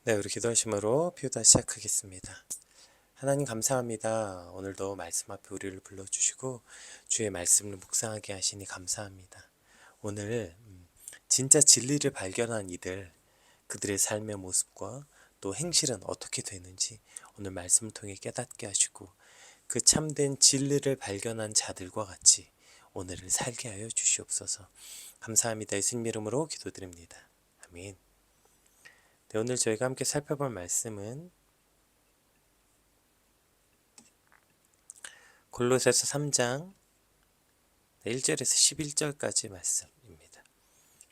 네, 우리 기도하심으로 표다 시작하겠습니다. 하나님 감사합니다. 오늘도 말씀 앞에 우리를 불러주시고 주의 말씀을 묵상하게 하시니 감사합니다. 오늘 진짜 진리를 발견한 이들, 그들의 삶의 모습과 또 행실은 어떻게 되는지 오늘 말씀을 통해 깨닫게 하시고 그 참된 진리를 발견한 자들과 같이 오늘을 살게 하여 주시옵소서. 감사합니다. 예수님 이름으로 기도드립니다. 아멘. 네, 오늘 저희가 함께 살펴볼 말씀은 골로새서 3장 1절에서 11절까지 말씀입니다.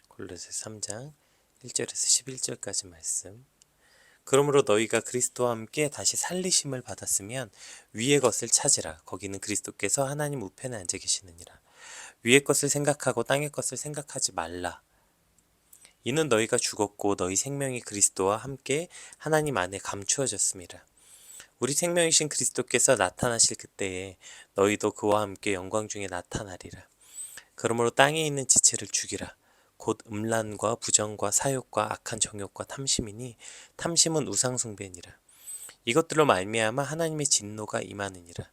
골로새서 3장 1절에서 11절까지 말씀. 그러므로 너희가 그리스도와 함께 다시 살리심을 받았으면 위의 것을 찾으라. 거기는 그리스도께서 하나님 우편에 앉아 계시느니라. 위의 것을 생각하고 땅의 것을 생각하지 말라. 이는 너희가 죽었고 너희 생명이 그리스도와 함께 하나님 안에 감추어졌습니다. 우리 생명이신 그리스도께서 나타나실 그때에 너희도 그와 함께 영광 중에 나타나리라. 그러므로 땅에 있는 지체를 죽이라. 곧 음란과 부정과 사욕과 악한 정욕과 탐심이니 탐심은 우상 숭배니라. 이것들로 말미암아 하나님의 진노가 임하느니라.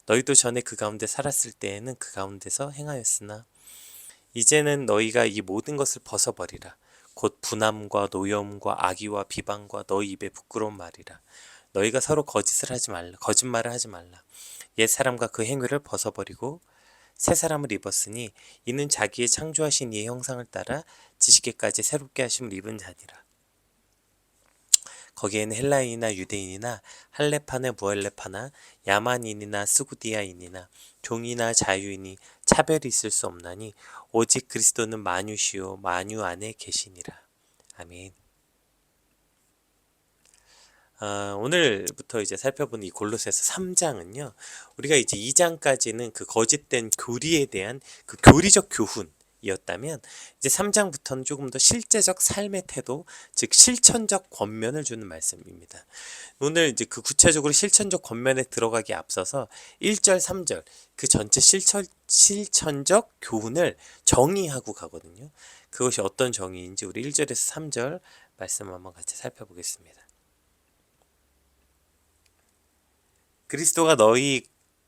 너희도 전에 그 가운데 살았을 때에는 그 가운데서 행하였으나 이제는 너희가 이 모든 것을 벗어버리라. 곧 분함과 노여움과 악의와 비방과 너희 입에 부끄러운 말이라. 너희가 서로 거짓말을 하지 말라. 옛 사람과 그 행위를 벗어버리고 새 사람을 입었으니 이는 자기의 창조하신 이의 형상을 따라 지식에까지 새롭게 하심을 입은 자니라. 거기에는 헬라인이나 유대인이나 할레파나 무할레파나 야만인이나 스구디아인이나 종이나 자유인이 차별이 있을 수 없나니 오직 그리스도는 만유시요 만유 안에 계시니라. 아멘. 오늘부터 이제 살펴본 이 골로새서 3장은요, 우리가 이제 2장까지는 그 거짓된 교리에 대한 그 교리적 교훈이었다면, 이제 3장부터는 조금 더 실제적 삶의 태도, 즉 실천적 권면을 주는 말씀입니다. 오늘 이제 그 구체적으로 실천적 권면에 들어가기 앞서서 1절, 3절 그 전체 실천적 교훈을 정의하고 가거든요. 그것이 어떤 정의인지 우리 1절에서 3절 말씀 한번 같이 살펴보겠습니다.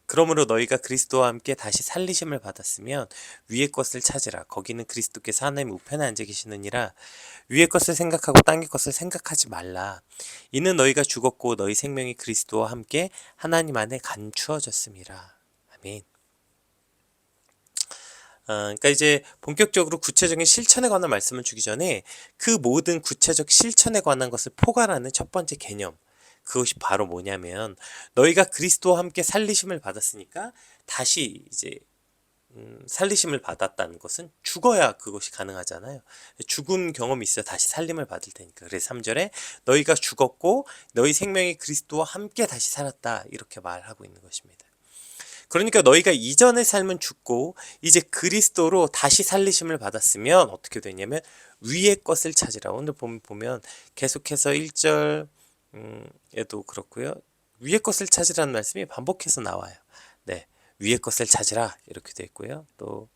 그러므로 너희가 그리스도와 함께 다시 살리심을 받았으면 위의 것을 찾으라. 거기는 그리스도께서 하나님 우편에 앉아 계시느니라. 위의 것을 생각하고 땅의 것을 생각하지 말라. 이는 너희가 죽었고 너희 생명이 그리스도와 함께 하나님 안에 감추어졌음이라. 아멘. 그러니까 이제 본격적으로 구체적인 실천에 관한 말씀을 주기 전에 그 모든 구체적 실천에 관한 것을 포괄하는 첫 번째 개념, 그것이 바로 뭐냐면 너희가 그리스도와 함께 살리심을 받았으니까 다시 이제 살리심을 받았다는 것은 죽어야 그것이 가능하잖아요. 죽은 경험이 있어야 다시 살림을 받을 테니까. 그래서 3절에 너희가 죽었고 너희 생명이 그리스도와 함께 다시 살았다, 이렇게 말하고 있는 것입니다. 그러니까 너희가 이전의 삶은 죽고 이제 그리스도로 다시 살리심을 받았으면 어떻게 되냐면 위의 것을 찾으라. 오늘 보면 계속해서 1절 에도 그렇고요. 위의 것을 찾으라는 말씀이 반복해서 나와요. 네, 위의 것을 찾으라 이렇게 되어 있고요. 또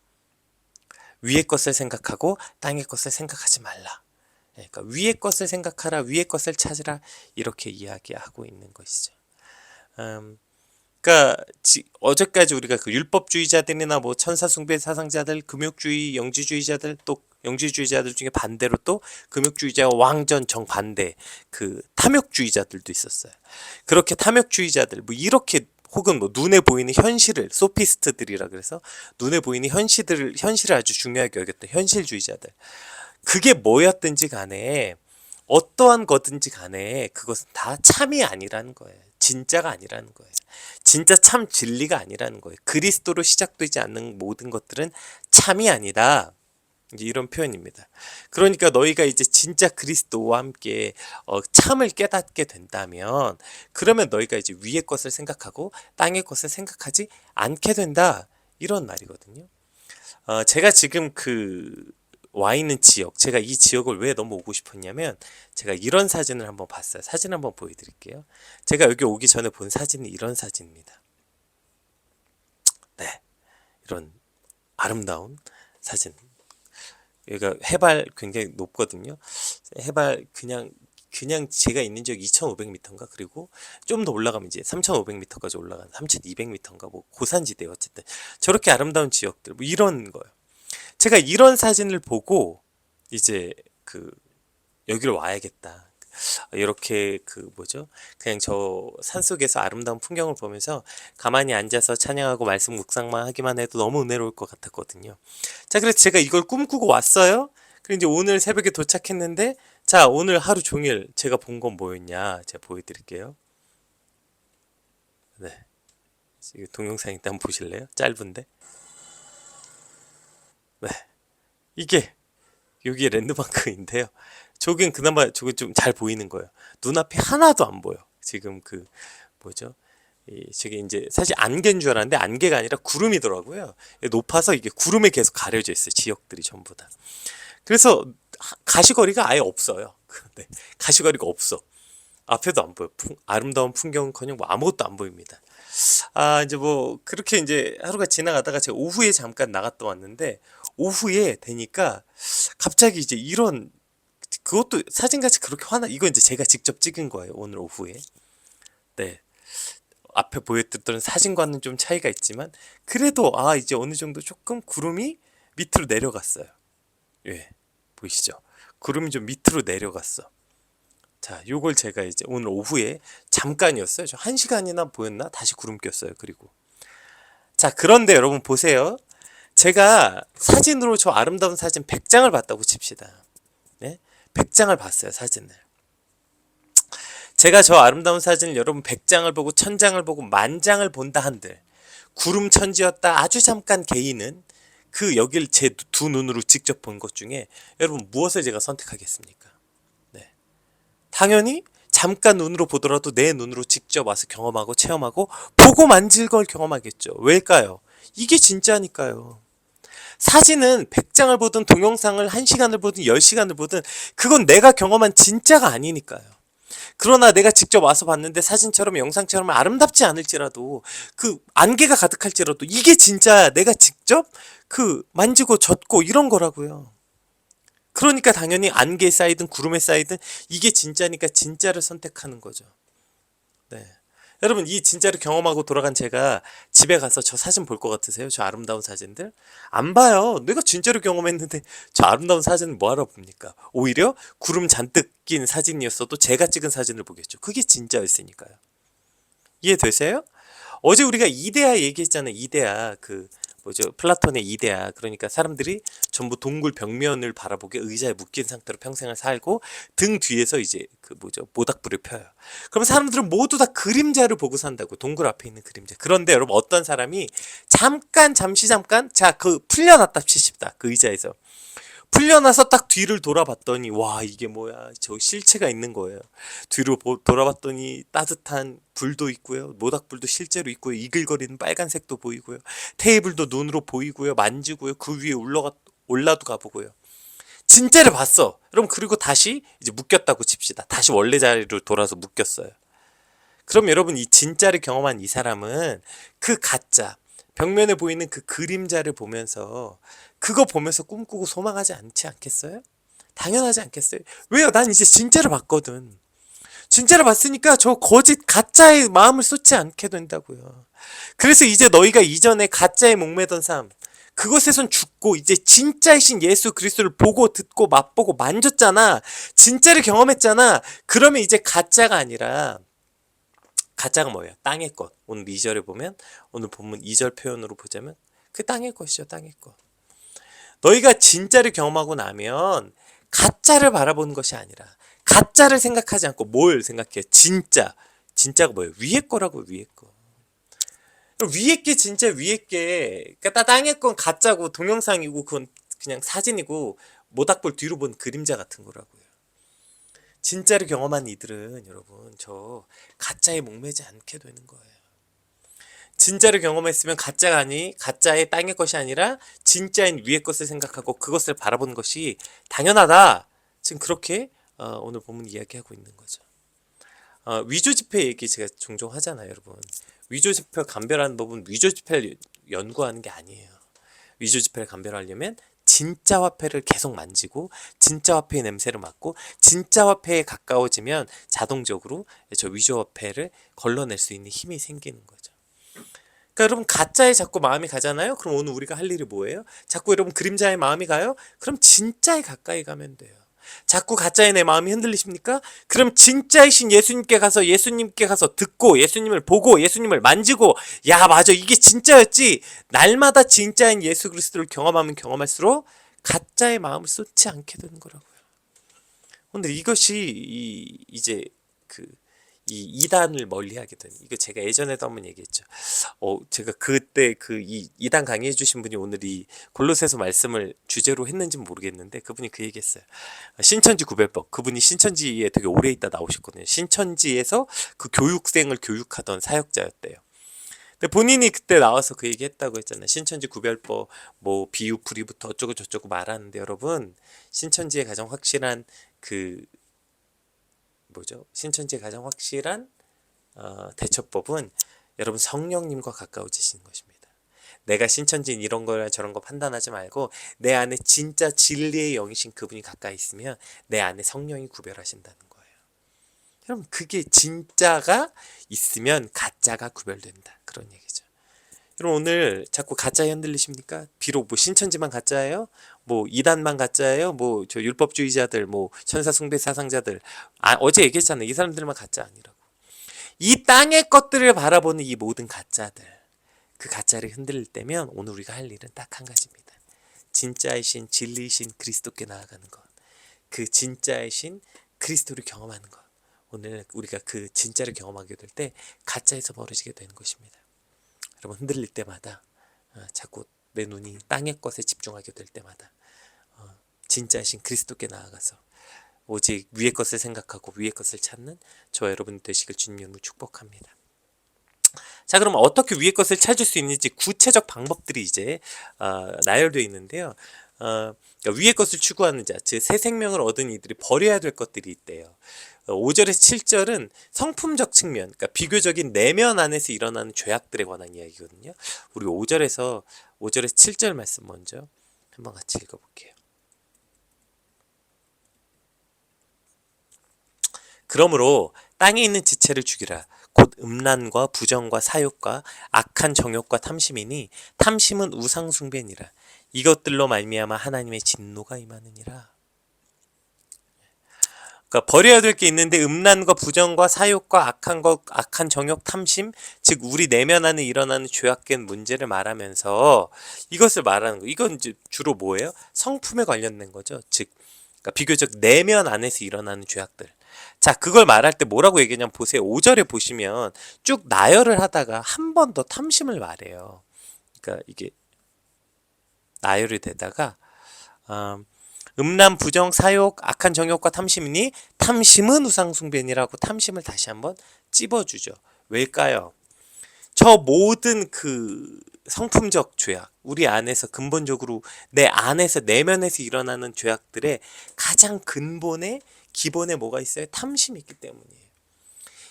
위의 것을 생각하고 땅의 것을 생각하지 말라. 그러니까 위의 것을 생각하라, 위의 것을 찾으라, 이렇게 이야기하고 있는 것이죠. 그러니까 어제까지 우리가 그 율법주의자들이나 뭐 천사숭배 사상자들, 금욕주의, 영지주의자들, 또 영지주의자들 중에 반대로 또 금욕주의자와 완전 정반대 그 탐욕주의자들도 있었어요. 그렇게 탐욕주의자들 뭐 이렇게 혹은 뭐 눈에 보이는 현실을 소피스트들이라 그래서 눈에 보이는 현실을 아주 중요하게 여겼던 현실주의자들, 그게 뭐였든지 간에 어떠한 거든지 간에 그것은 다 참이 아니라는 거예요. 진짜가 아니라는 거예요. 진짜 참 진리가 아니라는 거예요. 그리스도로 시작되지 않는 모든 것들은 참이 아니다. 이제 이런 표현입니다. 그러니까 너희가 이제 진짜 그리스도와 함께 참을 깨닫게 된다면, 그러면 너희가 이제 위의 것을 생각하고 땅의 것을 생각하지 않게 된다, 이런 말이거든요. 제가 지금 와 있는 지역, 제가 이 지역을 왜 너무 오고 싶었냐면 제가 이런 사진을 한번 봤어요. 사진 한번 보여드릴게요. 제가 여기 오기 전에 본 사진이 이런 사진입니다. 네, 이런 아름다운 사진. 여기가 해발 굉장히 높거든요. 해발 그냥 그냥 제가 있는 지역 2,500m인가 그리고 좀 더 올라가면 이제 3,500m까지 올라간 3,200m인가 뭐 고산지대 어쨌든 저렇게 아름다운 지역들 뭐 이런 거예요. 제가 이런 사진을 보고 이제 그 여기로 와야겠다. 이렇게 그 뭐죠? 그냥 저 산속에서 아름다운 풍경을 보면서 가만히 앉아서 찬양하고 말씀 묵상만 하기만 해도 너무 은혜로울 것 같았거든요. 자, 그래서 제가 이걸 꿈꾸고 왔어요. 그리고 이제 오늘 새벽에 도착했는데 자, 오늘 하루 종일 제가 본 건 뭐였냐? 제가 보여드릴게요. 네, 동영상 일단 보실래요? 짧은데. 네, 이게 여기에 랜드마크인데요. 저긴 그나마 저거 좀 잘 보이는 거예요. 눈앞이 하나도 안 보여. 지금 그 뭐죠? 저게 이제 사실 안개인 줄 알았는데 안개가 아니라 구름이더라고요. 높아서 이게 구름에 계속 가려져 있어요. 지역들이 전부 다. 그래서 가시거리가 아예 없어요. 네, 가시거리가 없어. 앞에도 안 보여. 아름다운 풍경은커녕 뭐 아무것도 안 보입니다. 아, 이제 뭐 그렇게 이제 하루가 지나가다가 제가 오후에 잠깐 나갔다 왔는데 오후에 되니까 갑자기 이제 이런 그것도 사진같이 그렇게 이거 이제 제가 직접 찍은 거예요. 오늘 오후에. 네. 앞에 보여드렸던 사진과는 좀 차이가 있지만 그래도 아, 이제 어느 정도 조금 구름이 밑으로 내려갔어요. 예. 보이시죠? 구름이 좀 밑으로 내려갔어. 자, 요걸 제가 이제 오늘 오후에 잠깐이었어요. 저 1시간이나 보였나? 다시 구름 꼈어요. 그리고. 자, 그런데 여러분 보세요. 제가 사진으로 저 아름다운 사진 100장을 봤다고 칩시다. 네? 100장을 봤어요, 사진을. 제가 저 아름다운 사진을 여러분 100장을 보고 1000장을 보고 10,000장을 본다 한들 구름 천지였다 아주 잠깐 개인은 그 여길 제 두 눈으로 직접 본 것 중에 여러분 무엇을 제가 선택하겠습니까? 네. 당연히 잠깐 눈으로 보더라도 내 눈으로 직접 와서 경험하고 체험하고 보고 만질 걸 경험하겠죠. 왜일까요? 이게 진짜니까요. 사진은 100장을 보든 동영상을 1시간을 보든 10시간을 보든 그건 내가 경험한 진짜가 아니니까요. 그러나 내가 직접 와서 봤는데 사진처럼 영상처럼 아름답지 않을지라도 그 안개가 가득할지라도 이게 진짜 내가 직접 그 만지고 젖고 이런 거라고요. 그러니까 당연히 안개에 쌓이든 구름에 쌓이든 이게 진짜니까 진짜를 선택하는 거죠. 네. 여러분 이 진짜를 경험하고 돌아간 제가 집에 가서 저 사진 볼 것 같으세요? 저 아름다운 사진들? 안 봐요. 내가 진짜로 경험했는데 저 아름다운 사진을 뭐하러 봅니까? 오히려 구름 잔뜩 낀 사진이었어도 제가 찍은 사진을 보겠죠. 그게 진짜였으니까요. 이해되세요? 어제 우리가 이데아 얘기했잖아요. 이데아 그 뭐죠? 플라톤의 이데아. 그러니까 사람들이 전부 동굴 벽면을 바라보게 의자에 묶인 상태로 평생을 살고 등 뒤에서 이제 그 뭐죠? 모닥불을 펴요. 그럼 사람들은 모두 다 그림자를 보고 산다고. 동굴 앞에 있는 그림자. 그런데 여러분 어떤 사람이 잠시 자 그 풀려났다 치십다. 그 의자에서. 풀려나서 딱 뒤를 돌아봤더니 와 이게 뭐야 저 실체가 있는 거예요. 뒤로 돌아봤더니 따뜻한 불도 있고요, 모닥불도 실제로 있고요, 이글거리는 빨간색도 보이고요, 테이블도 눈으로 보이고요, 만지고요, 그 위에 올라도 가보고요. 진짜를 봤어. 그럼 그리고 다시 이제 묶였다고 칩시다. 다시 원래 자리로 돌아서 묶였어요. 그럼 여러분 이 진짜를 경험한 이 사람은 그 가짜 벽면에 보이는 그 그림자를 보면서 그거 보면서 꿈꾸고 소망하지 않지 않겠어요? 당연하지 않겠어요? 왜요? 난 이제 진짜를 봤거든. 진짜를 봤으니까 저 거짓 가짜의 마음을 쏟지 않게 된다고요. 그래서 이제 너희가 이전에 가짜에 목매던 삶 그것에선 죽고 이제 진짜이신 예수 그리스도를 보고 듣고 맛보고 만졌잖아. 진짜를 경험했잖아. 그러면 이제 가짜가 아니라 가짜가 뭐예요? 땅의 것. 오늘 2절에 보면 오늘 본문 2절 표현으로 보자면 그 땅의 것이죠. 땅의 것. 너희가 진짜를 경험하고 나면 가짜를 바라보는 것이 아니라 가짜를 생각하지 않고 뭘 생각해요? 진짜. 진짜가 뭐예요? 위에 거라고 위에 거. 위에 게 진짜 위에 게 그러니까 땅의 건 가짜고 동영상이고 그건 그냥 사진이고 모닥불 뒤로 본 그림자 같은 거라고요. 진짜를 경험한 이들은 여러분 저 가짜에 목매지 않게 되는 거예요. 진짜를 경험했으면 가짜의 땅의 것이 아니라 진짜인 위의 것을 생각하고 그것을 바라보는 것이 당연하다. 지금 그렇게 오늘 본문 이야기하고 있는 거죠. 위조지폐 얘기 제가 종종 하잖아요, 여러분. 위조지폐 감별하는 법은 위조지폐를 연구하는 게 아니에요. 위조지폐를 감별하려면 진짜 화폐를 계속 만지고 진짜 화폐의 냄새를 맡고 진짜 화폐에 가까워지면 자동적으로 저 위조 화폐를 걸러낼 수 있는 힘이 생기는 거죠. 그러니까 여러분 가짜에 자꾸 마음이 가잖아요. 그럼 오늘 우리가 할 일이 뭐예요? 자꾸 여러분 그림자에 마음이 가요? 그럼 진짜에 가까이 가면 돼요. 자꾸 가짜에 내 마음이 흔들리십니까? 그럼 진짜이신 예수님께 가서 듣고 예수님을 보고 예수님을 만지고 야 맞아 이게 진짜였지 날마다 진짜인 예수 그리스도를 경험하면 경험할수록 가짜의 마음을 쏟지 않게 되는 거라고요. 근데 이것이 이제 이 이단을 멀리하게 되는 이거 제가 예전에도 한번 얘기했죠. 제가 그때 이 이단 강의해 주신 분이 오늘 이 골로새서 말씀을 주제로 했는지는 모르겠는데 그분이 그 얘기했어요. 신천지 구별법 그분이 신천지에 되게 오래 있다 나오셨거든요. 신천지에서 그 교육생을 교육하던 사역자였대요. 근데 본인이 그때 나와서 그 얘기했다고 했잖아요. 신천지 구별법 뭐 비유풀이부터 어쩌고 저쩌고 말하는데 여러분 신천지의 가장 확실한 신천지의 가장 확실한 대처법은 여러분 성령님과 가까워지시는 것입니다. 내가 신천지인 이런 거나 저런 거 판단하지 말고 내 안에 진짜 진리의 영이신 그분이 가까이 있으면 내 안에 성령이 구별하신다는 거예요. 여러분 그게 진짜가 있으면 가짜가 구별된다. 그런 얘기죠. 여러분 오늘 자꾸 가짜에 흔들리십니까? 비록 뭐 신천지만 가짜예요? 뭐 이단만 가짜예요? 뭐 저 율법주의자들 뭐 천사숭배 사상자들 어제 얘기했잖아요. 이 사람들만 가짜 아니라고. 이 땅의 것들을 바라보는 이 모든 가짜들 그 가짜를 흔들릴 때면 오늘 우리가 할 일은 딱 한 가지입니다. 진짜이신 진리이신 그리스도께 나아가는 것. 그 진짜이신 그리스도를 경험하는 것. 오늘 우리가 그 진짜를 경험하게 될 때 가짜에서 멀어지게 되는 것입니다. 여러분 흔들릴 때마다 자꾸 내 눈이 땅의 것에 집중하게 될 때마다 진짜이신 그리스도께 나아가서 오직 위의 것을 생각하고 위의 것을 찾는 저와 여러분 되시길 주님으로 축복합니다. 자 그럼 어떻게 위의 것을 찾을 수 있는지 구체적 방법들이 이제 나열되어 있는데요. 그러니까 위의 것을 추구하는 자, 즉 새 생명을 얻은 이들이 버려야 될 것들이 있대요. 5절에서 7절은 성품적 측면, 그러니까 비교적인 내면 안에서 일어나는 죄악들에 관한 이야기거든요. 우리 5절에서 7절 말씀 먼저 한번 같이 읽어볼게요. 그러므로 땅에 있는 지체를 죽이라. 곧 음란과 부정과 사욕과 악한 정욕과 탐심이니 탐심은 우상 숭배니라. 이것들로 말미암아 하나님의 진노가 임하느니라. 그러니까 버려야 될 게 있는데 음란과 부정과 사욕과 악한 정욕, 탐심, 즉 우리 내면 안에 일어나는 죄악된 문제를 말하면서 이것을 말하는 거. 이건 이제 주로 뭐예요? 성품에 관련된 거죠. 즉 그러니까 비교적 내면 안에서 일어나는 죄악들. 자, 그걸 말할 때 뭐라고 얘기하냐면 보세요. 5절에 보시면 쭉 나열을 하다가 한 번 더 탐심을 말해요. 그러니까 이게 나열이 되다가 음란, 부정, 사욕, 악한 정욕과 탐심이니 탐심은 우상숭배니라고 탐심을 다시 한번 찝어주죠. 왜일까요? 저 모든 그 성품적 죄악, 우리 안에서 근본적으로 내 안에서 내면에서 일어나는 죄악들의 가장 근본에 기본에 뭐가 있어요? 탐심이 있기 때문이에요.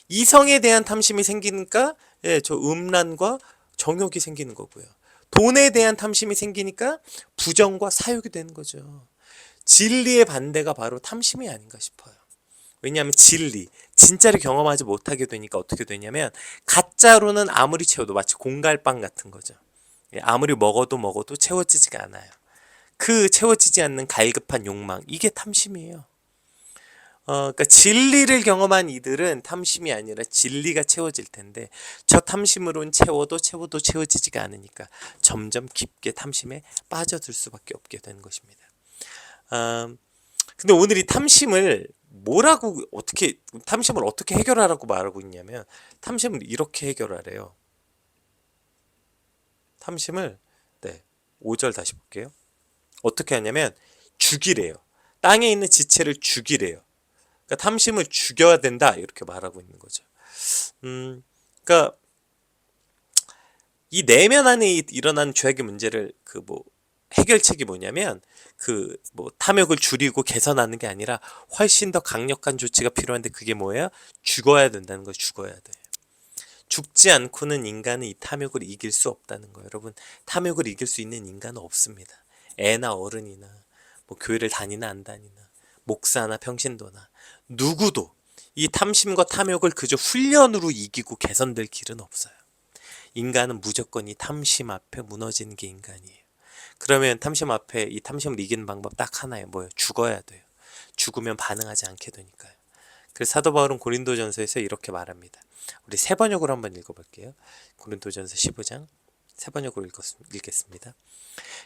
이성에 대한 탐심이 생기니까 저 음란과 정욕이 생기는 거고요. 돈에 대한 탐심이 생기니까 부정과 사욕이 되는 거죠. 진리의 반대가 바로 탐심이 아닌가 싶어요. 왜냐하면 진짜를 경험하지 못하게 되니까 어떻게 되냐면 가짜로는 아무리 채워도 마치 공갈빵 같은 거죠. 아무리 먹어도 채워지지가 않아요. 그 채워지지 않는 갈급한 욕망, 이게 탐심이에요. 그러니까 진리를 경험한 이들은 탐심이 아니라 진리가 채워질 텐데 저 탐심으로는 채워도 채워지지가 않으니까 점점 깊게 탐심에 빠져들 수밖에 없게 되는 것입니다. 근데 오늘 이 탐심을 어떻게 해결하라고 말하고 있냐면 탐심을 이렇게 해결하래요. 탐심을 5절 다시 볼게요. 어떻게 하냐면 죽이래요. 땅에 있는 지체를 죽이래요. 그러니까 탐심을 죽여야 된다 이렇게 말하고 있는 거죠. 그러니까 이 내면 안에 일어나는 죄악의 문제를 해결책이 뭐냐면 탐욕을 줄이고 개선하는 게 아니라 훨씬 더 강력한 조치가 필요한데 그게 뭐예요? 죽어야 된다는 거예요. 죽어야 돼. 죽지 않고는 인간은 이 탐욕을 이길 수 없다는 거예요. 여러분 탐욕을 이길 수 있는 인간은 없습니다. 애나 어른이나 뭐 교회를 다니나 안 다니나 목사나 평신도나 누구도 이 탐심과 탐욕을 그저 훈련으로 이기고 개선될 길은 없어요. 인간은 무조건 이 탐심 앞에 무너지는 게 인간이에요. 그러면 탐심 앞에 이 탐심을 이기는 방법 딱 하나예요. 뭐예요? 죽어야 돼요. 죽으면 반응하지 않게 되니까요. 그래서 사도 바울은 고린도전서에서 이렇게 말합니다. 우리 세 번역으로 한번 읽어볼게요. 고린도전서 15장 세 번역으로 읽겠습니다.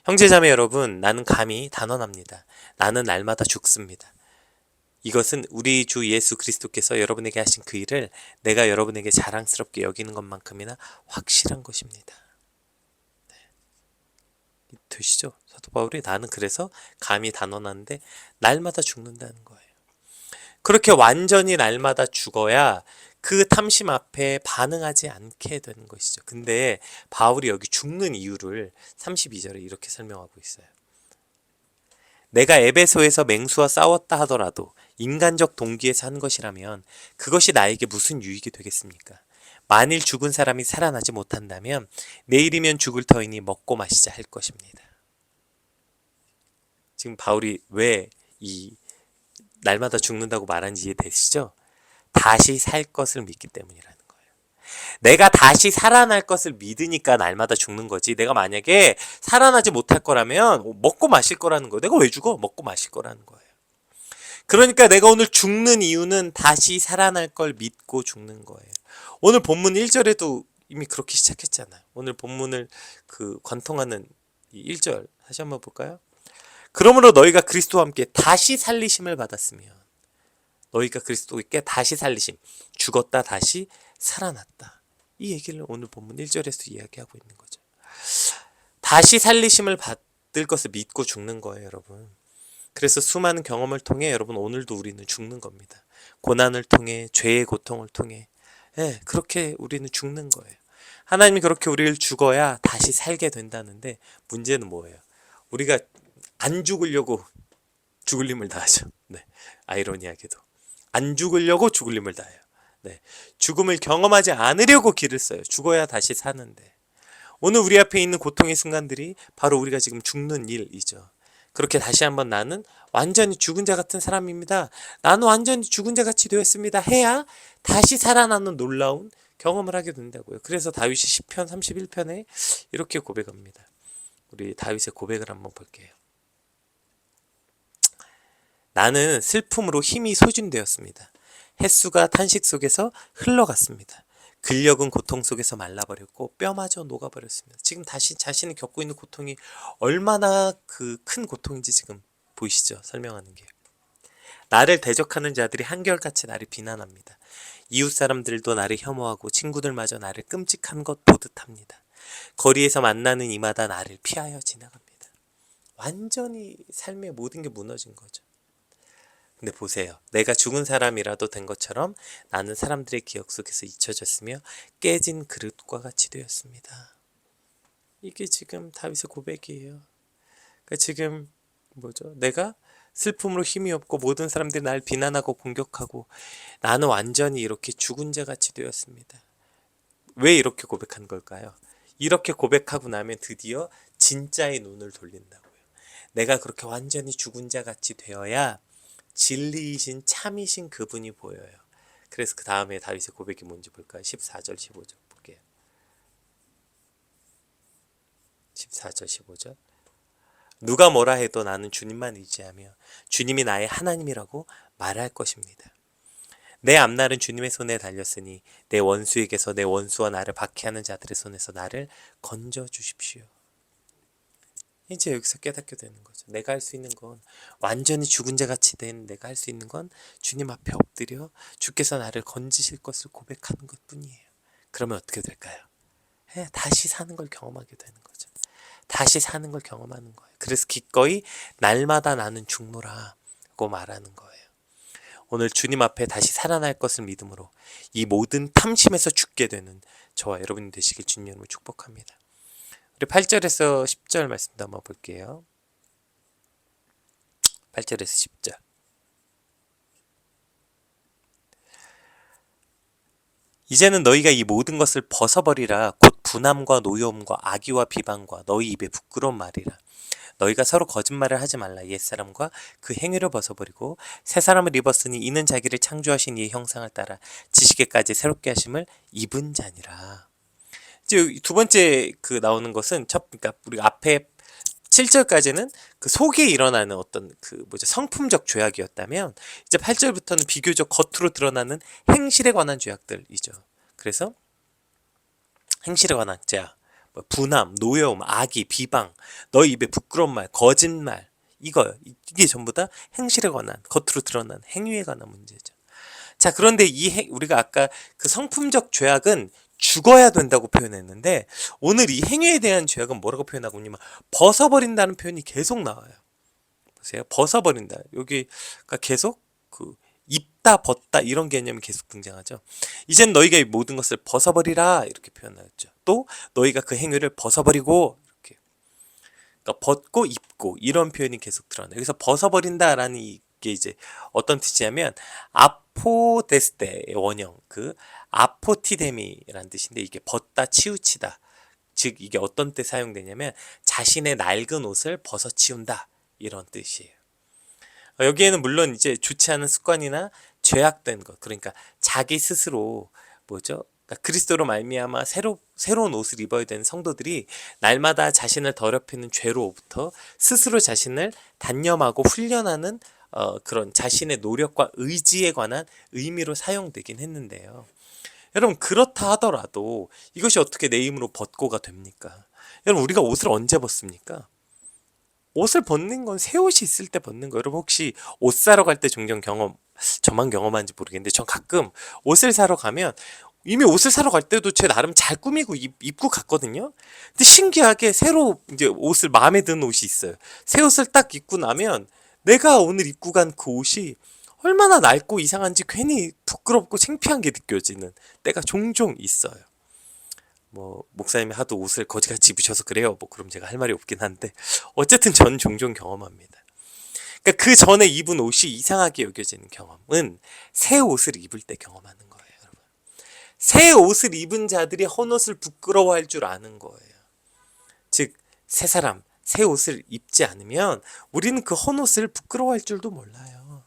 형제자매 여러분, 나는 감히 단언합니다. 나는 날마다 죽습니다. 이것은 우리 주 예수 그리스도께서 여러분에게 하신 그 일을 내가 여러분에게 자랑스럽게 여기는 것만큼이나 확실한 것입니다. 네. 되시죠? 사도 바울이 나는 그래서 감히 단언하는데 날마다 죽는다는 거예요. 그렇게 완전히 날마다 죽어야 그 탐심 앞에 반응하지 않게 되는 것이죠. 근데 바울이 여기 죽는 이유를 32절에 이렇게 설명하고 있어요. 내가 에베소에서 맹수와 싸웠다 하더라도 인간적 동기에서 한 것이라면 그것이 나에게 무슨 유익이 되겠습니까? 만일 죽은 사람이 살아나지 못한다면 내일이면 죽을 터이니 먹고 마시자 할 것입니다. 지금 바울이 왜 이 날마다 죽는다고 말하는지 이해되시죠? 다시 살 것을 믿기 때문이라는 거예요. 내가 다시 살아날 것을 믿으니까 날마다 죽는 거지. 내가 만약에 살아나지 못할 거라면 먹고 마실 거라는 거예요. 내가 왜 죽어? 먹고 마실 거라는 거예요. 그러니까 내가 오늘 죽는 이유는 다시 살아날 걸 믿고 죽는 거예요. 오늘 본문 1절에도 이미 그렇게 시작했잖아요. 오늘 본문을 관통하는 1절 다시 한번 볼까요? 그러므로 너희가 그리스도와 함께 다시 살리심을 받았으면 너희가 그리스도께 다시 살리심, 죽었다 다시 살아났다. 이 얘기를 오늘 본문 1절에서 이야기하고 있는 거죠. 다시 살리심을 받을 것을 믿고 죽는 거예요, 여러분. 그래서 수많은 경험을 통해 여러분 오늘도 우리는 죽는 겁니다. 고난을 통해, 죄의 고통을 통해 그렇게 우리는 죽는 거예요. 하나님이 그렇게 우리를 죽어야 다시 살게 된다는데 문제는 뭐예요? 우리가 안 죽으려고 죽을 힘을 다하죠. 네, 아이러니하게도 안 죽으려고 죽을 힘을 다해요. 네, 죽음을 경험하지 않으려고 길을 써요. 죽어야 다시 사는데 오늘 우리 앞에 있는 고통의 순간들이 바로 우리가 지금 죽는 일이죠. 그렇게 다시 한번 나는 완전히 죽은 자 같은 사람입니다. 나는 완전히 죽은 자 같이 되었습니다. 해야 다시 살아나는 놀라운 경험을 하게 된다고요. 그래서 다윗이 시편 31편에 이렇게 고백합니다. 우리 다윗의 고백을 한번 볼게요. 나는 슬픔으로 힘이 소진되었습니다. 햇수가 탄식 속에서 흘러갔습니다. 근력은 고통 속에서 말라버렸고 뼈마저 녹아버렸습니다. 지금 다시 자신이 겪고 있는 고통이 얼마나 큰 고통인지 지금 보이시죠? 설명하는 게. 나를 대적하는 자들이 한결같이 나를 비난합니다. 이웃 사람들도 나를 혐오하고 친구들마저 나를 끔찍한 것 보듯 합니다. 거리에서 만나는 이마다 나를 피하여 지나갑니다. 완전히 삶의 모든 게 무너진 거죠. 근데 보세요. 내가 죽은 사람이라도 된 것처럼 나는 사람들의 기억 속에서 잊혀졌으며 깨진 그릇과 같이 되었습니다. 이게 지금 다윗의 고백이에요. 그러니까 지금 내가 슬픔으로 힘이 없고 모든 사람들이 날 비난하고 공격하고 나는 완전히 이렇게 죽은 자 같이 되었습니다. 왜 이렇게 고백한 걸까요? 이렇게 고백하고 나면 드디어 진짜의 눈을 돌린다고요. 내가 그렇게 완전히 죽은 자 같이 되어야 진리이신 참이신 그분이 보여요. 그래서 그 다음에 다윗의 고백이 뭔지 볼까요? 14절 15절 볼게요. 14절 15절 누가 뭐라 해도 나는 주님만 의지하며 주님이 나의 하나님이라고 말할 것입니다. 내 앞날은 주님의 손에 달렸으니 내 원수에게서 내 원수와 나를 박해하는 자들의 손에서 나를 건져 주십시오. 이제 여기서 깨닫게 되는 거죠. 내가 할 수 있는 건 완전히 죽은 자 같이 된 내가 할 수 있는 건 주님 앞에 엎드려 주께서 나를 건지실 것을 고백하는 것뿐이에요. 그러면 어떻게 될까요? 다시 사는 걸 경험하게 되는 거죠. 다시 사는 걸 경험하는 거예요. 그래서 기꺼이 날마다 나는 죽노라고 말하는 거예요. 오늘 주님 앞에 다시 살아날 것을 믿음으로 이 모든 탐심에서 죽게 되는 저와 여러분이 되시길 주님 이름으로 축복합니다. 우리 8절에서 10절 말씀도 한번 볼게요. 8절에서 10절. 이제는 너희가 이 모든 것을 벗어버리라. 곧 분함과 노여움과 악의와 비방과 너희 입에 부끄러운 말이라. 너희가 서로 거짓말을 하지 말라. 옛사람과 그 행위를 벗어버리고 새 사람을 입었으니 이는 자기를 창조하신 이의 형상을 따라 지식에까지 새롭게 하심을 입은 자니라. 이제 두 번째 그 나오는 것은 그러니까 우리가 앞에 7절까지는 그 속에 일어나는 어떤 그 성품적 죄악이었다면 이제 8절부터는 비교적 겉으로 드러나는 행실에 관한 죄악들이죠. 그래서 행실에 관한 죄악, 분함, 노여움, 악의, 비방, 너희 입에 부끄러운 말, 거짓말, 이게 전부 다 행실에 관한, 겉으로 드러난 행위에 관한 문제죠. 자, 그런데 우리가 아까 그 성품적 죄악은 죽어야 된다고 표현했는데 오늘 이 행위에 대한 죄악은 뭐라고 표현하고 있냐면 벗어버린다는 표현이 계속 나와요. 보세요. 벗어버린다. 여기가 계속 그 입다, 벗다 이런 개념이 계속 등장하죠. 이젠 너희가 이 모든 것을 벗어버리라 이렇게 표현하였죠. 또 너희가 그 행위를 벗어버리고 이렇게, 그러니까 벗고 입고 이런 표현이 계속 드러나요. 여기서 벗어버린다라는 이게 이제 어떤 뜻이냐면 아포데스테의 원형, 그 아포티데미라는 뜻인데 이게 벗다, 치우치다. 즉 이게 어떤 때 사용되냐면 자신의 낡은 옷을 벗어치운다 이런 뜻이에요. 여기에는 물론 이제 좋지 않은 습관이나 죄악된 것, 그러니까 자기 스스로 그러니까 그리스도로 말미암아 새로운 옷을 입어야 되는 성도들이 날마다 자신을 더럽히는 죄로부터 스스로 자신을 단념하고 훈련하는 그런 자신의 노력과 의지에 관한 의미로 사용되긴 했는데요. 여러분, 그렇다 하더라도 이것이 어떻게 내 힘으로 벗고가 됩니까? 여러분, 우리가 옷을 언제 벗습니까? 옷을 벗는 건 새 옷이 있을 때 벗는 거예요. 여러분, 혹시 옷 사러 갈 때 종종 저만 경험하는지 모르겠는데 전 가끔 옷을 사러 가면 이미 옷을 사러 갈 때도 제 나름 잘 꾸미고 입고 갔거든요. 근데 신기하게 새로 이제 옷을 마음에 드는 옷이 있어요. 새 옷을 딱 입고 나면 내가 오늘 입고 간 그 옷이 얼마나 낡고 이상한지 괜히 부끄럽고 창피한 게 느껴지는 때가 종종 있어요. 목사님이 하도 옷을 거지같이 입으셔서 그래요. 그럼 제가 할 말이 없긴 한데 어쨌든 전 종종 경험합니다. 그러니까 그 전에 입은 옷이 이상하게 여겨지는 경험은 새 옷을 입을 때 경험하는 거예요, 여러분. 새 옷을 입은 자들이 헌옷을 부끄러워할 줄 아는 거예요. 즉, 새 사람, 새 옷을 입지 않으면 우리는 그 헌옷을 부끄러워할 줄도 몰라요.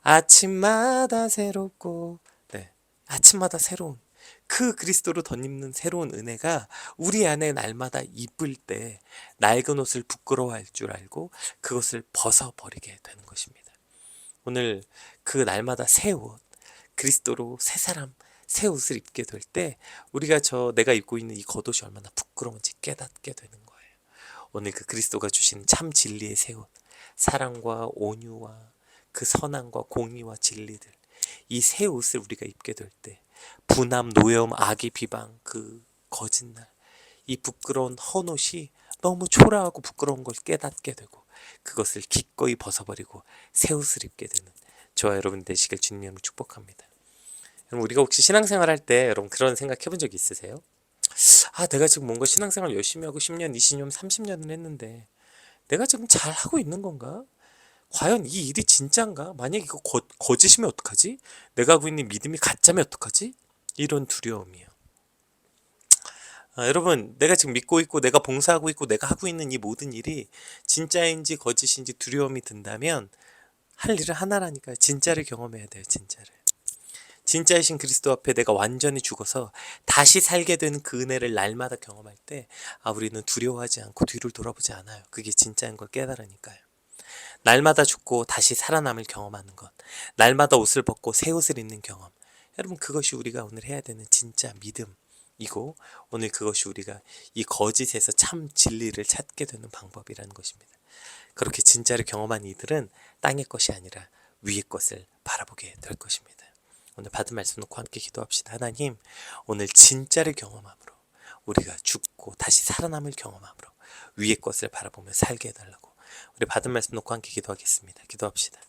아침마다 새롭고, 네, 아침마다 새로운 그 그리스도로 덧입는 새로운 은혜가 우리 안에 날마다 입을 때 낡은 옷을 부끄러워할 줄 알고 그것을 벗어버리게 되는 것입니다. 오늘 그 날마다 새 옷, 그리스도로 새 사람, 새 옷을 입게 될 때 우리가 내가 입고 있는 이 겉옷이 얼마나 부끄러운지 깨닫게 되는 거예요. 오늘 그 그리스도가 주신 참 진리의 새 옷, 사랑과 온유와 그 선함과 공의와 진리들, 이 새 옷을 우리가 입게 될 때 분함, 노여움, 악의 비방, 그 거짓말, 이 부끄러운 헌옷이 너무 초라하고 부끄러운 걸 깨닫게 되고 그것을 기꺼이 벗어버리고 새 옷을 입게 되는 저와 여러분 되시길 주님으로 축복합니다. 여러분, 우리가 혹시 신앙생활 할 때 여러분 그런 생각 해본 적 있으세요? 내가 지금 뭔가 신앙생활 열심히 하고 10년, 20년, 30년을 했는데 내가 지금 잘 하고 있는 건가? 과연 이 일이 진짠가? 만약에 이거 거짓이면 어떡하지? 내가 하고 있는 믿음이 가짜면 어떡하지? 이런 두려움이요. 여러분, 내가 지금 믿고 있고 내가 봉사하고 있고 내가 하고 있는 이 모든 일이 진짜인지 거짓인지 두려움이 든다면 할 일은 하나라니까요. 진짜를 경험해야 돼요. 진짜를. 진짜이신 그리스도 앞에 내가 완전히 죽어서 다시 살게 되는 그 은혜를 날마다 경험할 때 우리는 두려워하지 않고 뒤를 돌아보지 않아요. 그게 진짜인 걸 깨달으니까요. 날마다 죽고 다시 살아남을 경험하는 것, 날마다 옷을 벗고 새 옷을 입는 경험, 여러분, 그것이 우리가 오늘 해야 되는 진짜 믿음이고 오늘 그것이 우리가 이 거짓에서 참 진리를 찾게 되는 방법이라는 것입니다. 그렇게 진짜를 경험한 이들은 땅의 것이 아니라 위의 것을 바라보게 될 것입니다. 오늘 받은 말씀 놓고 함께 기도합시다. 하나님, 오늘 진짜를 경험함으로 우리가 죽고 다시 살아남을 경험함으로 위의 것을 바라보며 살게 해달라고 우리 받은 말씀 놓고 함께 기도하겠습니다. 기도합시다.